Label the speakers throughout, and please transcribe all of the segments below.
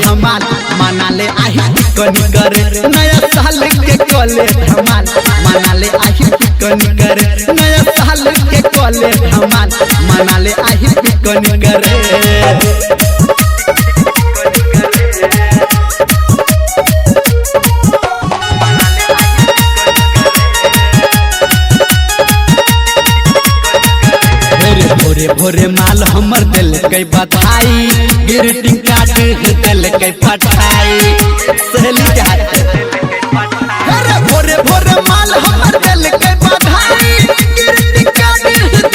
Speaker 1: धमाल मना ले आही कनी करे नया साल के कले धमाल मना ले आही कनी करे नया साल के कले धमाल मना ले आही कनी करे भोरे भोरे माल हमर दिल के बधाई ग्रीटिंग कार्ड दिल के पठाई सहेली अरे भोरे भोरे माल हमर दिल के बधाई ग्रीटिंग कार्ड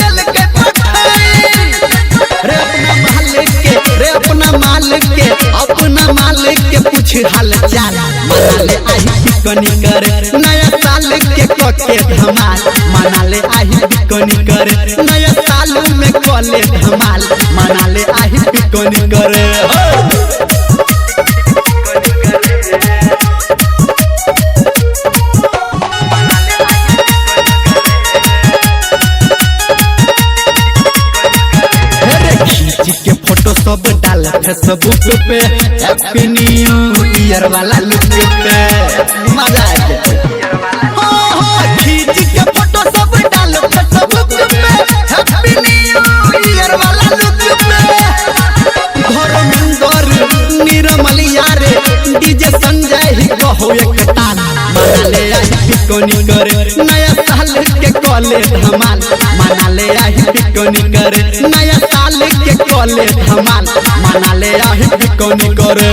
Speaker 1: दिल के पठाई रे अपना मालिक के पूछ हाल चाल मना ले आही कनी करे नया साल के कोके धमाल मना ले आही कनी करे नया साल में कोले धमाल मना ले आही कनी करे के फोटो सब डाल फेसबुक पे हैप्पी न्यू ईयर वाला लुक पे मजा आ गया खींच के फोटो सब डाल फेसबुक पे हैप्पी न्यू ईयर वाला लुक पे धर्मेंद्र निर्मलिया रे डीजे संजय ही कहो एक ताल मना ले आही कोनी करे नया साल के कोले धमाल मना ले आही कोनी करे नया साल के कोले धमाल मना ले आही कोनी करे।